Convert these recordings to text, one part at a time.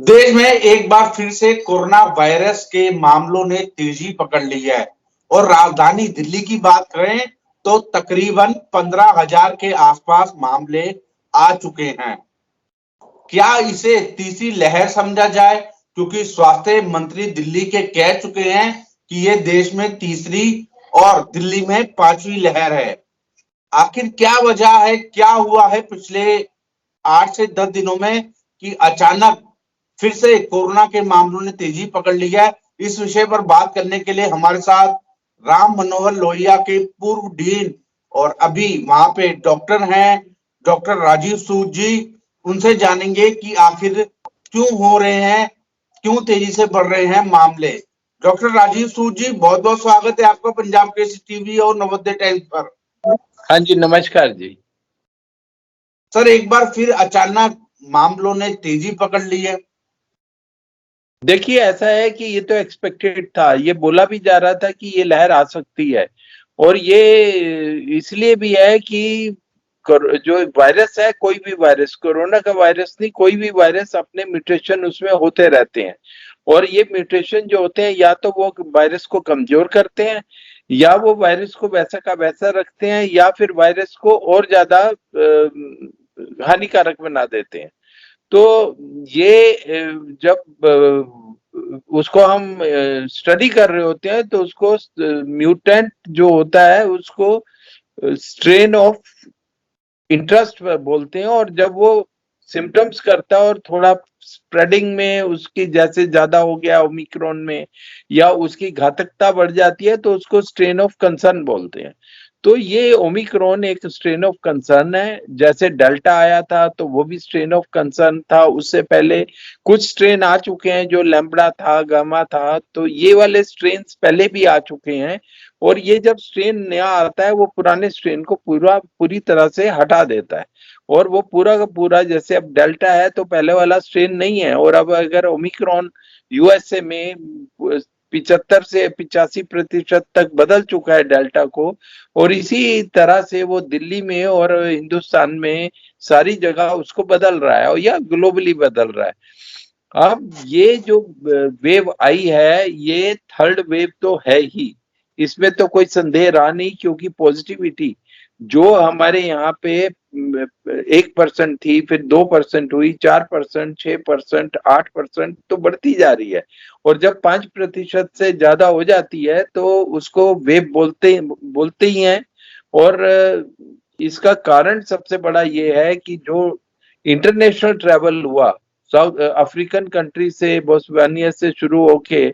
देश में एक बार फिर से कोरोना वायरस के मामलों ने तेजी पकड़ ली है और राजधानी दिल्ली की बात करें तो तकरीबन 15,000 के आसपास मामले आ चुके हैं। क्या इसे तीसरी लहर समझा जाए, क्योंकि स्वास्थ्य मंत्री दिल्ली के कह चुके हैं कि ये देश में तीसरी और दिल्ली में पांचवी लहर है। आखिर क्या वजह है, क्या हुआ है पिछले 8 से 10 दिनों में कि अचानक फिर से कोरोना के मामलों ने तेजी पकड़ ली है। इस विषय पर बात करने के लिए हमारे साथ राम मनोहर लोहिया के पूर्व डीन और अभी वहां पे डॉक्टर हैं, डॉक्टर राजीव सूद जी। उनसे जानेंगे कि आखिर क्यों हो रहे हैं, क्यों तेजी से बढ़ रहे हैं मामले। डॉक्टर राजीव सूद जी, बहुत बहुत स्वागत है आपका पंजाब केसरी टीवी और नवोदय टाइम्स पर। हाँ जी, नमस्कार जी। सर, एक बार फिर अचानक मामलों ने तेजी पकड़ ली है। देखिए, ऐसा है कि ये तो एक्सपेक्टेड था, ये बोला भी जा रहा था कि ये लहर आ सकती है। और ये इसलिए भी है कि जो वायरस है, कोई भी वायरस, कोरोना का वायरस नहीं, कोई भी वायरस अपने म्यूटेशन उसमें होते रहते हैं। और ये म्यूटेशन जो होते हैं, या तो वो वायरस को कमजोर करते हैं, या वो वायरस को वैसा का वैसा रखते हैं, या फिर वायरस को और ज्यादा हानिकारक बना देते हैं। तो ये जब उसको हम स्टडी कर रहे होते हैं, तो उसको म्यूटेंट जो होता है उसको स्ट्रेन ऑफ इंटरेस्ट बोलते हैं। और जब वो सिम्टम्स करता है और थोड़ा स्प्रेडिंग में उसकी जैसे ज्यादा हो गया ओमिक्रॉन में, या उसकी घातकता बढ़ जाती है, तो उसको स्ट्रेन ऑफ कंसर्न बोलते हैं। तो ये ओमिक्रॉन एक स्ट्रेन ऑफ कंसर्न है। जैसे डेल्टा आया था तो वो भी स्ट्रेन ऑफ कंसर्न था। उससे पहले कुछ स्ट्रेन आ चुके हैं, जो लैम्ब्डा था, गामा था, तो ये वाले स्ट्रेन पहले भी आ चुके हैं। और ये जब स्ट्रेन नया आता है, वो पुराने स्ट्रेन को पूरी तरह से हटा देता है। और वो पूरा का पूरा, जैसे अब डेल्टा है तो पहले वाला स्ट्रेन नहीं है, और अब अगर ओमिक्रॉन यूएसए में 75 से 85% तक बदल चुका है डेल्टा को, और इसी तरह से वो दिल्ली में और हिंदुस्तान में सारी जगह उसको बदल रहा है, और या ग्लोबली बदल रहा है। अब ये जो वेव आई है, ये थर्ड वेव तो है ही, इसमें तो कोई संदेह रहा नहीं, क्योंकि पॉजिटिविटी जो हमारे यहाँ पे 1% थी, फिर 2% हुई, 4%, 6%, 8%, तो बढ़ती जा रही है। और जब 5% से ज्यादा हो जाती है तो उसको वेव बोलते ही हैं। और इसका कारण सबसे बड़ा ये है कि जो इंटरनेशनल ट्रैवल हुआ साउथ अफ्रीकन कंट्री से, बोस्वानिया से शुरू होके,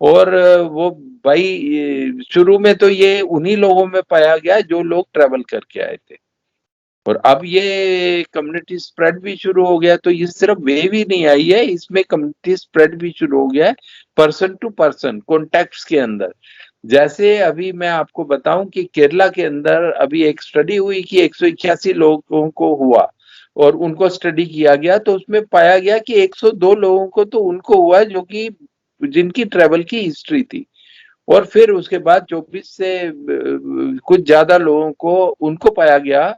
और वो भाई शुरू में तो ये उन्हीं लोगों में पाया गया जो लोग ट्रैवल करके आए थे। और अब ये कम्युनिटी स्प्रेड भी शुरू हो गया। तो ये सिर्फ वेव ही नहीं आई है, इसमें कम्युनिटी स्प्रेड भी शुरू हो गया है, पर्सन टू पर्सन कॉन्टैक्ट्स के अंदर। जैसे अभी मैं आपको बताऊं कि केरला के अंदर अभी एक स्टडी हुई कि 181 लोगों को हुआ, और उनको स्टडी किया गया, तो उसमें पाया गया कि 102 लोगों को तो उनको हुआ जो कि जिनकी ट्रेवल की हिस्ट्री थी। और फिर उसके बाद 24 से कुछ ज्यादा लोगों को उनको पाया गया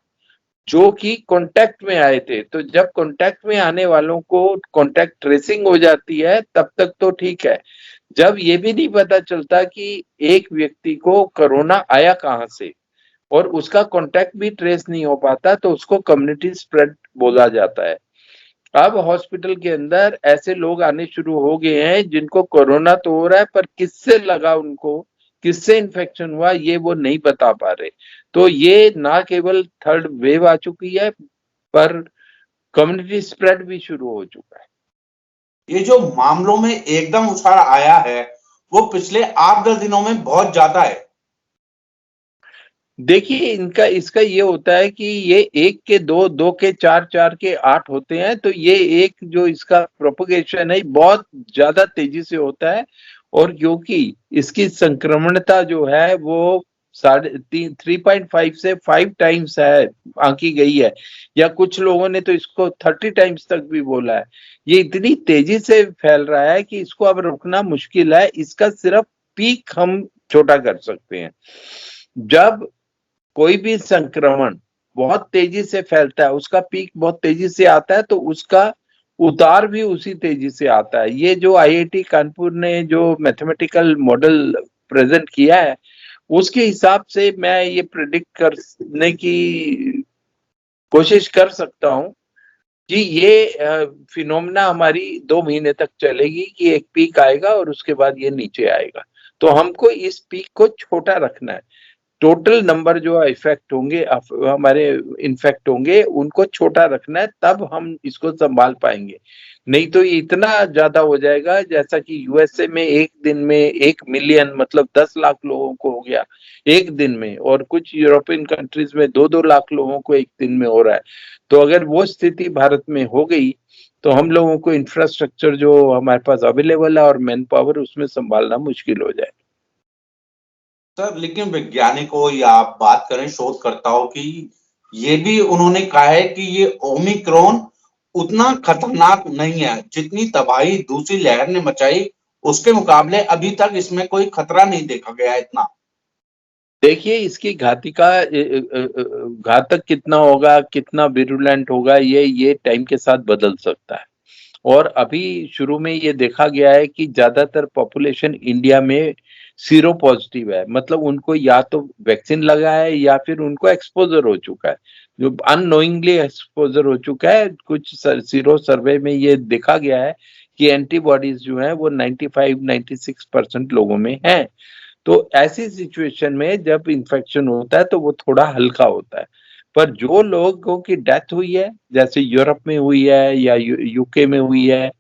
जो कि कांटेक्ट में आए थे। तो जब कांटेक्ट में आने वालों को कांटेक्ट ट्रेसिंग हो जाती है, तब तक तो ठीक है। जब ये भी नहीं पता चलता कि एक व्यक्ति को कोरोना आया कहां से, और उसका कांटेक्ट भी ट्रेस नहीं हो पाता, तो उसको कम्युनिटी स्प्रेड बोला जाता है। अब हॉस्पिटल के अंदर ऐसे लोग आने शुरू हो गए हैं जिनको कोरोना तो हो रहा है, पर किससे लगा उनको, किससे इन्फेक्शन हुआ, ये वो नहीं बता पा रहे। तो ये ना केवल थर्ड वेव आ चुकी है, पर कम्युनिटी स्प्रेड भी शुरू हो चुका है। ये जो मामलों में एकदम उछाल आया है, वो पिछले 8-10 दिनों में बहुत ज्यादा है। देखिए, इनका इसका ये होता है कि ये 1 के 2, 2 के 4, 4 के 8 होते हैं। तो ये एक जो इसका प्रोपगेशन है बहुत ज्यादा तेजी से होता है। और क्योंकि इसकी संक्रमणता जो है वो 3.5 से 5 टाइम्स है, आंकी गई है, या कुछ लोगों ने तो इसको 30 टाइम्स तक भी बोला है। ये इतनी तेजी से फैल रहा है कि इसको अब रोकना मुश्किल है। इसका सिर्फ पीक हम छोटा कर सकते हैं। जब कोई भी संक्रमण बहुत तेजी से फैलता है, उसका पीक बहुत तेजी से आता है, तो उसका उतार भी उसी तेजी से आता है। ये जो आईआईटी कानपुर ने जो मैथमेटिकल मॉडल प्रेजेंट किया है, उसके हिसाब से मैं ये प्रेडिक्ट करने की कोशिश कर सकता हूँ कि ये फिनोमेना हमारी 2 महीने तक चलेगी, कि एक पीक आएगा और उसके बाद ये नीचे आएगा। तो हमको इस पीक को छोटा रखना है। टोटल नंबर जो इफेक्ट होंगे, हमारे इन्फेक्ट होंगे, उनको छोटा रखना है, तब हम इसको संभाल पाएंगे। नहीं तो ये इतना ज्यादा हो जाएगा, जैसा कि यूएसए में एक दिन में 1 मिलियन मतलब 10 लाख लोगों को हो गया एक दिन में, और कुछ यूरोपियन कंट्रीज में 2-2 लाख लोगों को एक दिन में हो रहा है। तो अगर वो स्थिति भारत में हो गई, तो हम लोगों को इंफ्रास्ट्रक्चर जो हमारे पास अवेलेबल है और मैन पावर, उसमें संभालना मुश्किल हो जाए। सर लेकिन वैज्ञानिकों या आप बात करें शोधकर्ताओं की, ये भी उन्होंने कहा है कि ये ओमिक्रॉन उतना खतरनाक नहीं है, जितनी तबाही दूसरी लहर ने मचाई उसके मुकाबले अभी तक इसमें कोई खतरा नहीं देखा गया है इतना। देखिए, इसकी घातक कितना होगा, कितना विरुलेंट होगा, ये टाइम के साथ बदल सकता है। और अभी शुरू में ये देखा गया है कि ज्यादातर पॉपुलेशन इंडिया में सीरो पॉजिटिव है, मतलब उनको या तो वैक्सीन लगा है या फिर उनको एक्सपोजर हो चुका है, जो अननोइंगली एक्सपोजर हो चुका है। कुछ सीरो सर्वे में ये देखा गया है कि एंटीबॉडीज जो है वो 95-96% लोगों में है। तो ऐसी सिचुएशन में जब इन्फेक्शन होता है तो वो थोड़ा हल्का होता है। पर जो लोगों की डेथ हुई है, जैसे यूरोप में हुई है या यूके में हुई है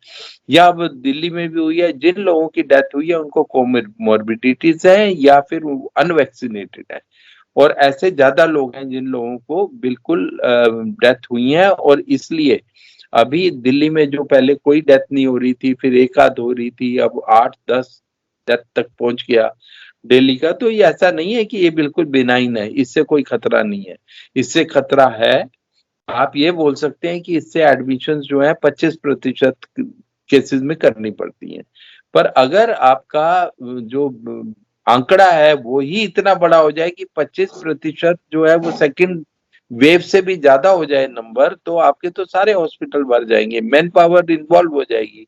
या अब दिल्ली में भी हुई है, जिन लोगों की डेथ हुई है उनको कोमोर्बिडिटीज है या फिर अनवैक्सीनेटेड है। और ऐसे ज्यादा लोग हैं जिन लोगों को बिल्कुल डेथ हुई है। और इसलिए अभी दिल्ली में जो पहले कोई डेथ नहीं हो रही थी, फिर एक आध हो रही थी, अब 8-10 डेथ तक पहुंच गया दिल्ली का। तो ये ऐसा नहीं है कि ये बिल्कुल बेनाइन है, इससे कोई खतरा नहीं है। इससे खतरा है, आप ये बोल सकते हैं कि इससे एडमिशन जो है 25% केसेस में करनी पड़ती हैं। पर अगर आपका जो आंकड़ा है वो ही इतना बड़ा हो जाए कि 25% जो है वो सेकंड वेव से भी ज्यादा हो जाए नंबर, तो आपके तो सारे हॉस्पिटल भर जाएंगे, मैन पावर इन्वॉल्व हो जाएगी।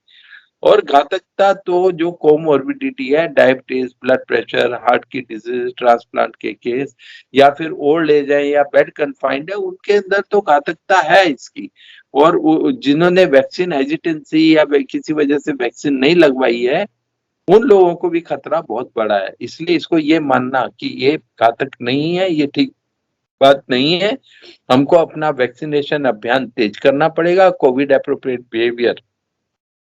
और घातकता तो जो कोमोर्बिडिटी है, डायबिटीज, ब्लड प्रेशर, हार्ट की डिजीज, ट्रांसप्लांट के केस, या फिर ओल्ड एज है या बेड कन्फाइंड है, उनके अंदर तो घातकता है इसकी। और जिन्होंने वैक्सीन हेजिटेंसी या किसी वजह से वैक्सीन नहीं लगवाई है, उन लोगों को भी खतरा बहुत बड़ा है। इसलिए इसको ये मानना कि ये घातक नहीं है, ये ठीक बात नहीं है। हमको अपना वैक्सीनेशन अभियान तेज करना पड़ेगा, कोविड एप्रोप्रिएट बिहेवियर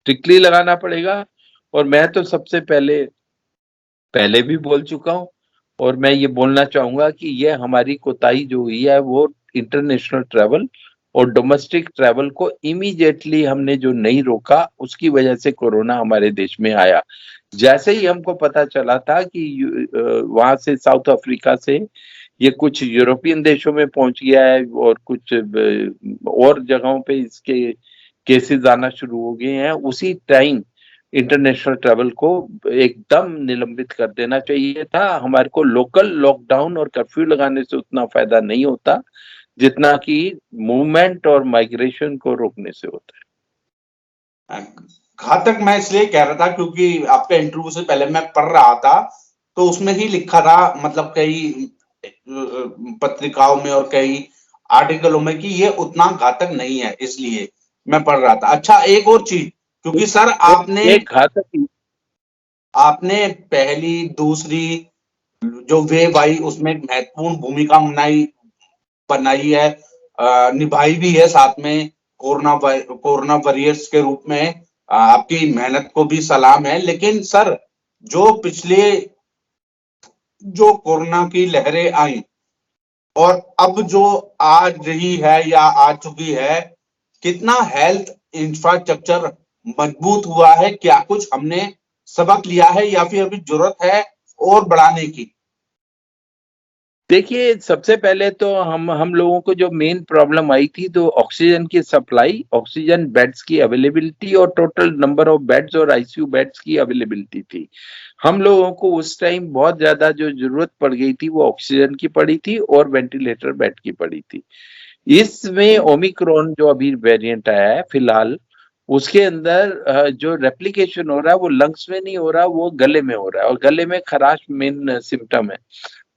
स्ट्रिक्टली लगाना पड़ेगा। और मैं तो सबसे पहले भी बोल चुका हूं, और मैं ये बोलना चाहूंगा कि ये हमारी कोताही जो हुई है वो इंटरनेशनल ट्रैवल और डोमेस्टिक ट्रैवल को इमीडिएटली हमने जो नहीं रोका, उसकी वजह से कोरोना हमारे देश में आया। जैसे ही हमको पता चला था कि वहां से, साउथ अफ्रीका से ये कुछ यूरोपियन देशों में पहुंच गया है और कुछ और जगहों पे इसके केसेस आना शुरू हो गए हैं, उसी टाइम इंटरनेशनल ट्रैवल को एकदम निलंबित कर देना चाहिए था। हमारे को लोकल लॉकडाउन और कर्फ्यू लगाने से उतना फायदा नहीं होता जितना कि मूवमेंट और माइग्रेशन को रोकने से होता है। घातक मैं इसलिए कह रहा था क्योंकि आपके इंटरव्यू से पहले मैं पढ़ रहा था, तो उसमें ही लिखा था, मतलब कई पत्रिकाओं में और कई आर्टिकलों में, कि ये उतना घातक नहीं है, इसलिए मैं पढ़ रहा था। अच्छा, एक और चीज, क्योंकि सर आपने पहली दूसरी जो वेव आई उसमें महत्वपूर्ण भूमिका बनाई है, निभाई भी है, साथ में कोरोना वॉरियर्स के रूप में आपकी मेहनत को भी सलाम है। लेकिन सर, जो पिछले जो कोरोना की लहरें आई और अब जो आ रही है या आ चुकी है, कितना हेल्थ इंफ्रास्ट्रक्चर मजबूत हुआ है? क्या कुछ हमने सबक लिया है या फिर अभी जरूरत है और बढ़ाने की? देखिए, सबसे पहले तो हम लोगों को जो मेन प्रॉब्लम आई थी, तो ऑक्सीजन की सप्लाई, ऑक्सीजन बेड्स की अवेलेबिलिटी और टोटल नंबर ऑफ बेड्स और आईसीयू बेड्स की अवेलेबिलिटी थी। हम लोगों को उस टाइम बहुत ज्यादा जो जरूरत पड़ गई थी वो ऑक्सीजन की पड़ी थी और वेंटिलेटर बेड की पड़ी थी। इसमें ओमिक्रॉन जो अभी वेरिएंट आया है फिलहाल, उसके अंदर जो रेप्लिकेशन हो रहा है वो लंग्स में नहीं हो रहा, वो गले में हो रहा है, और गले में खराश मेन सिम्टम है।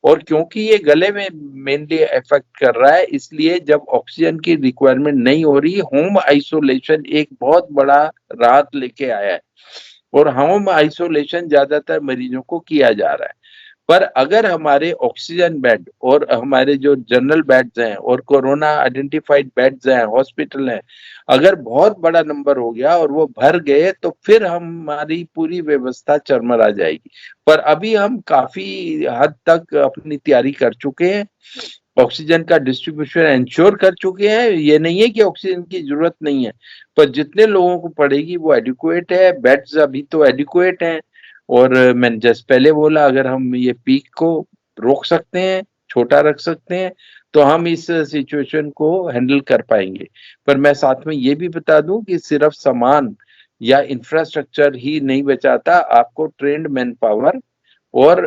और क्योंकि ये गले में मेनली इफेक्ट कर रहा है, इसलिए जब ऑक्सीजन की रिक्वायरमेंट नहीं हो रही, होम आइसोलेशन एक बहुत बड़ा राहत लेके आया है, और होम आइसोलेशन ज्यादातर मरीजों को किया जा रहा है। पर अगर हमारे ऑक्सीजन बेड और हमारे जो जनरल बेड्स हैं और कोरोना आइडेंटिफाइड बेड्स हैं, हॉस्पिटल हैं, अगर बहुत बड़ा नंबर हो गया और वो भर गए, तो फिर हमारी पूरी व्यवस्था चरमरा जाएगी। पर अभी हम काफी हद तक अपनी तैयारी कर चुके हैं, ऑक्सीजन का डिस्ट्रीब्यूशन इंश्योर कर चुके हैं। ये नहीं है कि ऑक्सीजन की जरूरत नहीं है, पर जितने लोगों को पड़ेगी वो एडिक्वेट है, बेड्स अभी तो एडिक्वेट हैं। और मैंने जस्ट पहले बोला, अगर हम ये पीक को रोक सकते हैं, छोटा रख सकते हैं, तो हम इस सिचुएशन को हैंडल कर पाएंगे। पर मैं साथ में ये भी बता दूं कि सिर्फ सामान या इंफ्रास्ट्रक्चर ही नहीं बचाता, आपको ट्रेन्ड मैन पावर और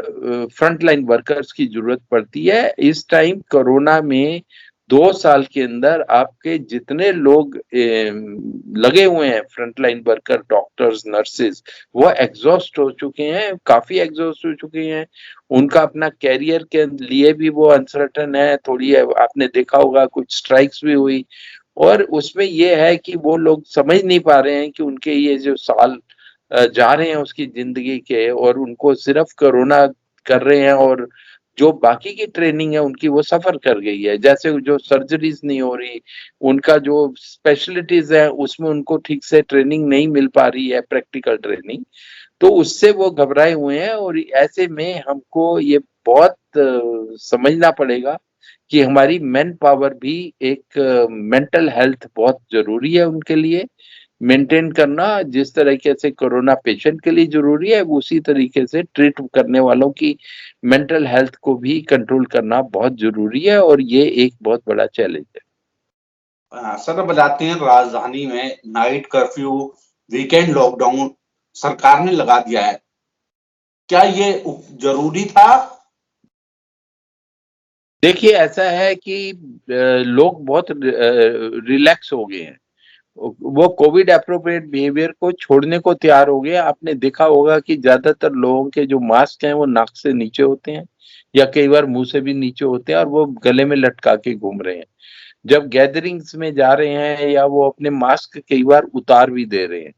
फ्रंट लाइन वर्कर्स की जरूरत पड़ती है। इस टाइम कोरोना में 2 साल के अंदर आपके जितने लोग लगे हुए हैं, front line worker, doctors, nurses, वो एग्जॉस्ट हो चुके हैं, काफी एग्जॉस्ट हो चुके हैं। उनका अपना कैरियर के लिए भी वो अनसर्टन है थोड़ी है। आपने देखा होगा कुछ स्ट्राइक्स भी हुई, और उसमें ये है कि वो लोग समझ नहीं पा रहे हैं कि उनके ये जो साल जा रहे हैं उसकी जिंदगी के, और उनको सिर्फ कोरोना कर रहे हैं, और जो बाकी की ट्रेनिंग है उनकी वो सफर कर गई है। जैसे जो सर्जरीज नहीं हो रही, उनका जो स्पेशलिटीज है उसमें उनको ठीक से ट्रेनिंग नहीं मिल पा रही है, प्रैक्टिकल ट्रेनिंग, तो उससे वो घबराए हुए हैं। और ऐसे में हमको ये बहुत समझना पड़ेगा कि हमारी मैन पावर भी एक मेंटल हेल्थ बहुत जरूरी है उनके लिए मेंटेन करना। जिस तरीके से कोरोना पेशेंट के लिए जरूरी है, उसी तरीके से ट्रीट करने वालों की मेंटल हेल्थ को भी कंट्रोल करना बहुत जरूरी है, और ये एक बहुत बड़ा चैलेंज है। सर बताते हैं, राजधानी में नाइट कर्फ्यू, वीकेंड लॉकडाउन सरकार ने लगा दिया है, क्या ये जरूरी था? देखिए, ऐसा है कि लोग बहुत रिलैक्स हो गए हैं, वो कोविड एप्रोप्रिएट बिहेवियर को छोड़ने को तैयार हो गए। आपने देखा होगा कि ज्यादातर लोगों के जो मास्क हैं वो नाक से नीचे होते हैं, या कई बार मुंह से भी नीचे होते हैं, और वो गले में लटका के घूम रहे हैं। जब गैदरिंग्स में जा रहे हैं, या वो अपने मास्क कई बार उतार भी दे रहे हैं।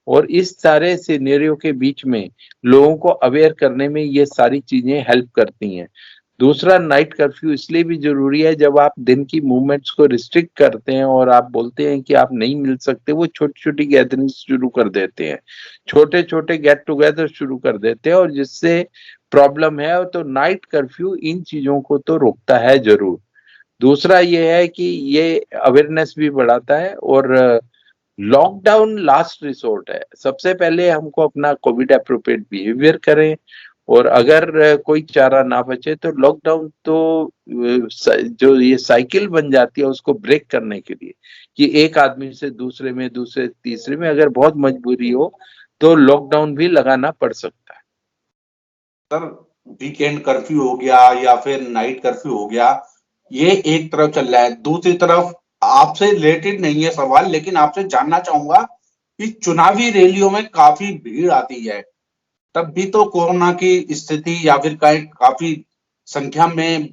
और इस सारे सिनेरियो के बीच में लोगों को अवेयर करने में ये सारी चीजें हेल्प करती हैं। दूसरा, नाइट कर्फ्यू इसलिए भी जरूरी है, जब आप दिन की मूवमेंट्स को रिस्ट्रिक्ट करते हैं और आप बोलते हैं कि आप नहीं मिल सकते, वो छोटी छोटी गैदरिंग्स शुरू कर देते हैं, छोटे छोटे गेट टुगेदर शुरू कर देते हैं, और जिससे प्रॉब्लम है। तो नाइट कर्फ्यू इन चीजों को तो रोकता है जरूर। दूसरा ये है कि ये अवेयरनेस भी बढ़ाता है, और लॉकडाउन लास्ट रिसोर्ट है। सबसे पहले हमको अपना कोविड एप्रोप्रिएट बिहेवियर करें, और अगर कोई चारा ना बचे तो लॉकडाउन तो जो ये साइकिल बन जाती है उसको ब्रेक करने के लिए, कि एक आदमी से दूसरे में, दूसरे तीसरे में, अगर बहुत मजबूरी हो तो लॉकडाउन भी लगाना पड़ सकता है। सर, वीकेंड कर्फ्यू हो गया या फिर नाइट कर्फ्यू हो गया, ये एक तरफ चल रहा है। दूसरी तरफ आपसे रिलेटेड नहीं है सवाल, लेकिन आपसे जानना चाहूंगा कि चुनावी रैलियों में काफी भीड़ आती है, तब भी तो कोरोना की स्थिति या फिर काफी संख्या में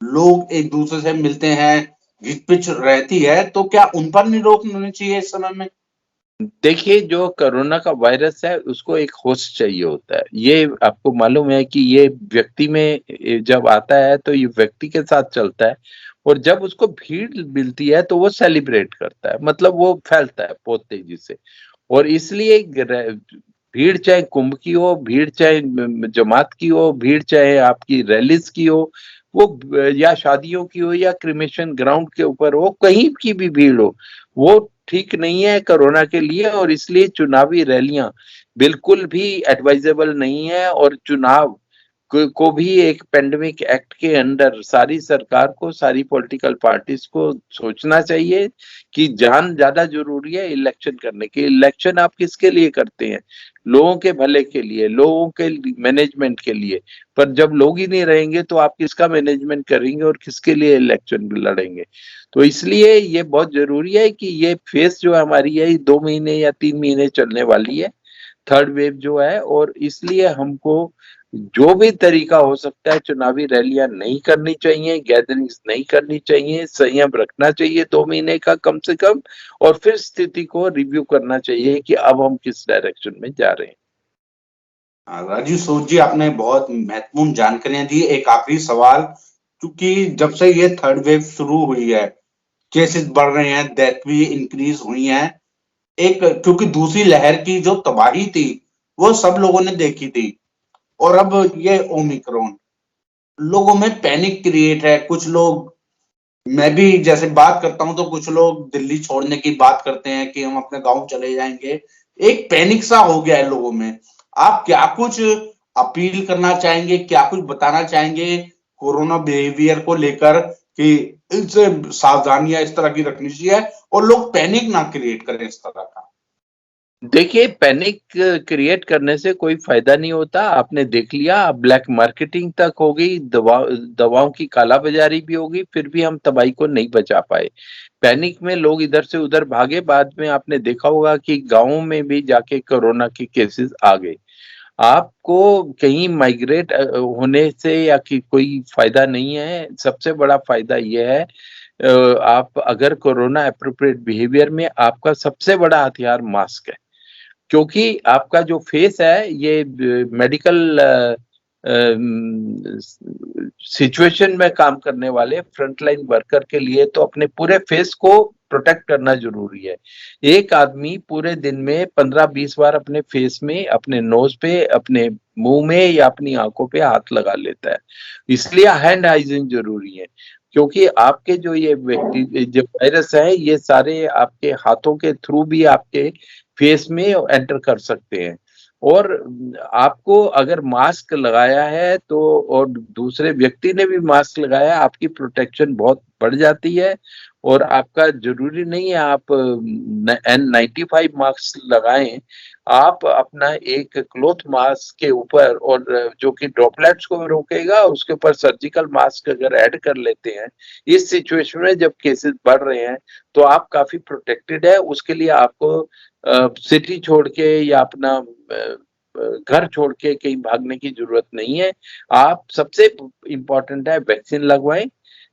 लोग एक दूसरे से मिलते हैं, घिचपिच रहती है, तो क्या उन पर नहीं रोक होनी चाहिए इस समय में? देखिए, जो कोरोना का वायरस है उसको एक होस्ट चाहिए होता है। ये आपको मालूम है कि ये व्यक्ति में जब आता है तो ये व्यक्ति के साथ चलता है, और जब उसको भीड़ मिलती है तो वो सेलिब्रेट करता है, मतलब वो फैलता है बहुत तेजी से। और इसलिए भीड़ चाहे कुंभ की हो, भीड़ चाहे जमात की हो, भीड़ चाहे आपकी रैलीज की हो, वो या शादियों की हो, या क्रिमेशन ग्राउंड के ऊपर हो, कहीं की भी भीड़ हो, वो ठीक नहीं है कोरोना के लिए। और इसलिए चुनावी रैलियां बिल्कुल भी एडवाइजेबल नहीं है। और चुनाव को भी एक पेंडेमिक एक्ट के अंडर सारी सरकार को, सारी पॉलिटिकल पार्टीज को सोचना चाहिए कि जान ज्यादा जरूरी है इलेक्शन करने की। इलेक्शन आप किसके लिए करते हैं? लोगों के भले के लिए, लोगों के मैनेजमेंट के लिए। पर जब लोग ही नहीं रहेंगे तो आप किसका मैनेजमेंट करेंगे और किसके लिए इलेक्शन लड़ेंगे? तो इसलिए ये बहुत जरूरी है कि ये फेस जो हमारी है 2 महीने या 3 महीने चलने वाली है, थर्ड वेव जो है, और इसलिए हमको जो भी तरीका हो सकता है, चुनावी रैलियां नहीं करनी चाहिए, गैदरिंग्स नहीं करनी चाहिए, संयम रखना चाहिए 2 महीने का कम से कम, और फिर स्थिति को रिव्यू करना चाहिए कि अब हम किस डायरेक्शन में जा रहे हैं। राजीव सूद जी, आपने बहुत महत्वपूर्ण जानकारियां दी। एक आखिरी सवाल, क्योंकि जब से ये थर्ड वेव शुरू हुई है, केसेस बढ़ रहे हैं, डेथ भी इंक्रीज हुई है। एक, क्योंकि दूसरी लहर की जो तबाही थी वो सब लोगों ने देखी थी, और अब ये ओमिक्रॉन, लोगों में पैनिक क्रिएट है। कुछ लोग, मैं भी जैसे बात करता हूं तो कुछ लोग दिल्ली छोड़ने की बात करते हैं कि हम अपने गांव चले जाएंगे। एक पैनिक सा हो गया है लोगों में। आप क्या कुछ अपील करना चाहेंगे, क्या कुछ बताना चाहेंगे कोरोना बिहेवियर को लेकर, कि इनसे सावधानियां इस तरह की रखनी चाहिए और लोग पैनिक ना क्रिएट करें इस तरह का? देखिए, पैनिक क्रिएट करने से कोई फायदा नहीं होता। आपने देख लिया, ब्लैक मार्केटिंग तक हो गई, दवाओं की कालाबाजारी भी होगी, फिर भी हम तबाही को नहीं बचा पाए। पैनिक में लोग इधर से उधर भागे, बाद में आपने देखा होगा कि गांवों में भी जाके कोरोना के केसेस आ गए। आपको कहीं माइग्रेट होने से या कि कोई फायदा नहीं है। सबसे बड़ा फायदा यह है, आप अगर कोरोना एप्रोप्रिएट बिहेवियर में, आपका सबसे बड़ा हथियार मास्क है। क्योंकि आपका जो फेस है, ये मेडिकल सिचुएशन में काम करने वाले फ्रंटलाइन वर्कर के लिए तो अपने पूरे फेस को प्रोटेक्ट करना जरूरी है। एक आदमी पूरे दिन में 15-20 बार अपने फेस में, अपने नोज पे, अपने मुंह में या अपनी आंखों पे हाथ लगा लेता है। इसलिए हैंड हाइजीन जरूरी है, क्योंकि आपके जो ये जो वायरस है, ये सारे आपके हाथों के थ्रू भी आपके फेस में एंटर कर सकते हैं। और आपको अगर मास्क लगाया है तो, और दूसरे व्यक्ति ने भी मास्क लगाया है, आपकी प्रोटेक्शन बहुत बढ़ जाती है। और आपका जरूरी नहीं है आप N95 मास्क लगाएं, आप अपना एक क्लॉथ मास्क के ऊपर, और जो कि ड्रॉपलेट्स को रोकेगा, उसके ऊपर सर्जिकल मास्क अगर ऐड कर लेते हैं, इस सिचुएशन में जब केसेस बढ़ रहे हैं तो आप काफी प्रोटेक्टेड है। उसके लिए आपको सिटी छोड़ के या अपना घर छोड़ के कहीं भागने की जरूरत नहीं है। आप, सबसे इम्पोर्टेंट है, वैक्सीन लगवाएं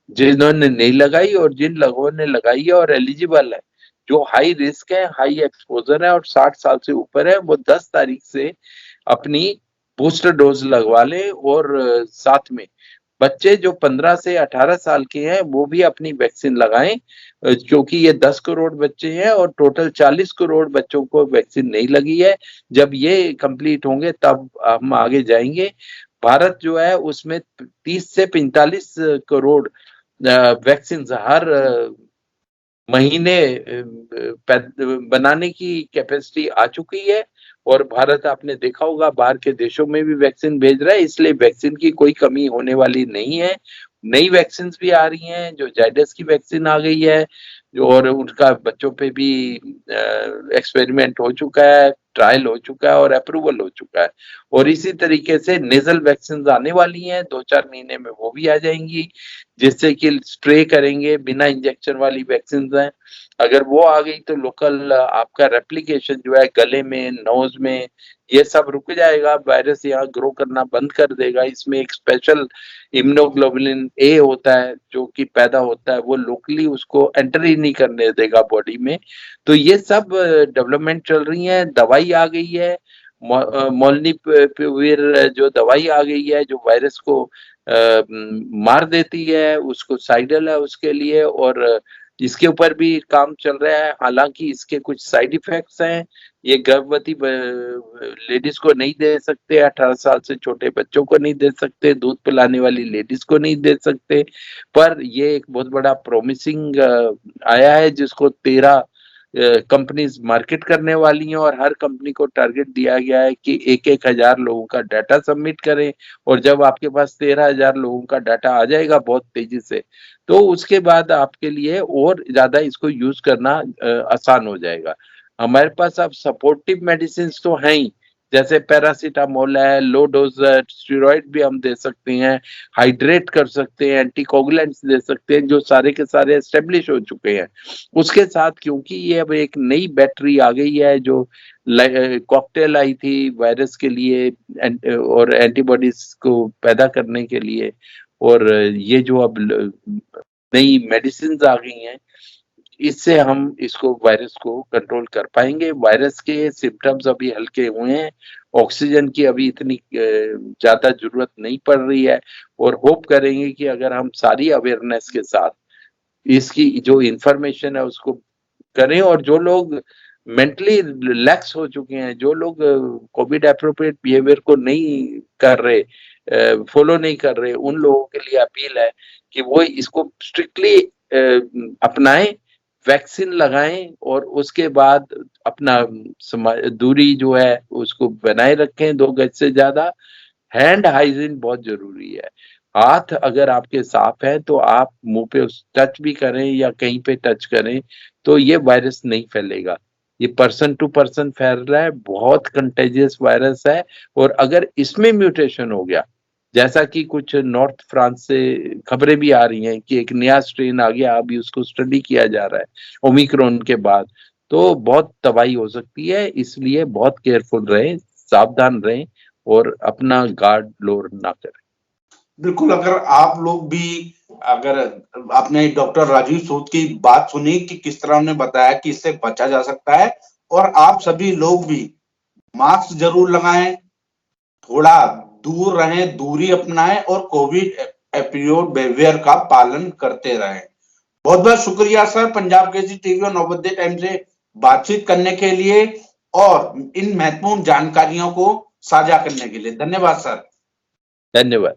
जिन्होंने नहीं लगाई, और जिन लोगों ने लगाई है और एलिजिबल है, जो हाई रिस्क है, हाई एक्सपोजर है और 60 साल से ऊपर है, वो 10 तारीख से अपनी बूस्टर डोज लगवा लें। और साथ में बच्चे जो 15 से 18 साल के हैं वो भी अपनी वैक्सीन लगाएं, क्योंकि ये 10 करोड़ बच्चे हैं और टोटल 40 करोड़ बच्चों को वैक्सीन नहीं लगी है। जब ये कंप्लीट होंगे तब हम आगे जाएंगे। भारत जो है उसमें 30 से 45 करोड़ वैक्सीन हर महीने बनाने की कैपेसिटी आ चुकी है। और भारत, आपने देखा होगा, बाहर के देशों में भी वैक्सीन भेज रहा है, इसलिए वैक्सीन की कोई कमी होने वाली नहीं है। नई वैक्सीन भी आ रही हैं, जो जाइडस की वैक्सीन आ गई है, और उनका बच्चों पे भी एक्सपेरिमेंट हो चुका है, ट्रायल हो चुका है और अप्रूवल हो चुका है। और इसी तरीके से नेजल वैक्सीन आने वाली हैं, 2-4 महीने में वो भी आ जाएंगी, जिससे कि स्प्रे करेंगे, बिना इंजेक्शन वाली वैक्सीन हैं। अगर वो आ गई तो लोकल आपका रेप्लिकेशन जो है गले में, नोज में, ये सब रुक जाएगा, वायरस यहाँ ग्रो करना बंद कर देगा। इसमें एक स्पेशल इम्यूनोग्लोबुलिन ए होता है जो कि पैदा होता है, वो लोकली उसको एंटर ही नहीं करने देगा बॉडी में। तो ये सब डेवलपमेंट चल रही है। दवाई आ गई है, मोलनीपिविर जो दवाई आ गई है, जो वायरस को मार देती है, उसको साइडल है उसके लिए, और इसके ऊपर भी काम चल रहा है। हालांकि इसके कुछ साइड इफेक्ट्स हैं, ये गर्भवती लेडीज को नहीं दे सकते, 18 साल से छोटे बच्चों को नहीं दे सकते, दूध पिलाने वाली लेडीज को नहीं दे सकते। पर ये एक बहुत बड़ा प्रॉमिसिंग आया है, जिसको 13 कंपनीज मार्केट करने वाली हैं और हर कंपनी को टारगेट दिया गया है कि 1,000 लोगों का डाटा सबमिट करें। और जब आपके पास 13,000 लोगों का डाटा आ जाएगा बहुत तेजी से, तो उसके बाद आपके लिए और ज्यादा इसको यूज करना आसान हो जाएगा। हमारे पास अब सपोर्टिव मेडिसिन तो हैं ही, जैसे पैरासीटामोल है, लो डोज स्टेरॉइड भी हम दे सकते हैं, हाइड्रेट कर सकते हैं, एंटीकोगुलेंट्स दे सकते हैं, जो सारे के सारे एस्टेब्लिश हो चुके हैं। उसके साथ क्योंकि ये अब एक नई बैटरी आ गई है जो कॉकटेल आई थी वायरस के लिए और एंटीबॉडीज को पैदा करने के लिए, और ये जो अब नई मेडिसिन आ गई हैं, इससे हम इसको वायरस को कंट्रोल कर पाएंगे। वायरस के सिम्टम्स अभी हल्के हुए हैं, ऑक्सीजन की अभी इतनी ज्यादा जरूरत नहीं पड़ रही है, और होप करेंगे कि अगर हम सारी अवेयरनेस के साथ इसकी जो इंफॉर्मेशन है उसको करें, और जो लोग मेंटली रिलैक्स हो चुके हैं, जो लोग कोविड एप्रोप्रिएट बिहेवियर को नहीं कर रहे, फॉलो नहीं कर रहे, उन लोगों के लिए अपील है कि वो इसको स्ट्रिक्टली अपनाएं, वैक्सीन लगाएं, और उसके बाद अपना दूरी जो है उसको बनाए रखें 2 गज से ज्यादा। हैंड हाइजीन बहुत जरूरी है। हाथ अगर आपके साफ है तो आप मुंह पे टच भी करें या कहीं पे टच करें तो ये वायरस नहीं फैलेगा। ये पर्सन टू पर्सन फैल रहा है, बहुत कंटेजियस वायरस है। और अगर इसमें म्यूटेशन हो गया, जैसा कि कुछ नॉर्थ फ्रांस से खबरें भी आ रही हैं कि एक नया स्ट्रेन आ गया, अभी उसको स्टडी किया जा रहा है ओमिक्रॉन के बाद, तो बहुत तबाही हो सकती है। इसलिए बहुत केयरफुल रहें, सावधान रहें और अपना गार्ड लोअर ना करें। बिल्कुल, अगर आप लोग भी, अगर आपने डॉक्टर राजीव सूद की बात सुनी कि किस तरह उन्होंने बताया कि इससे बचा जा सकता है, और आप सभी लोग भी मास्क जरूर लगाएं, थोड़ा दूर रहें, दूरी अपनाएं और कोविड एप्रोप्रिएट बिहेवियर का पालन करते रहें। बहुत बहुत शुक्रिया सर, पंजाब केसरी टीवी और नवोदय टाइम से बातचीत करने के लिए और इन महत्वपूर्ण जानकारियों को साझा करने के लिए। धन्यवाद सर। धन्यवाद।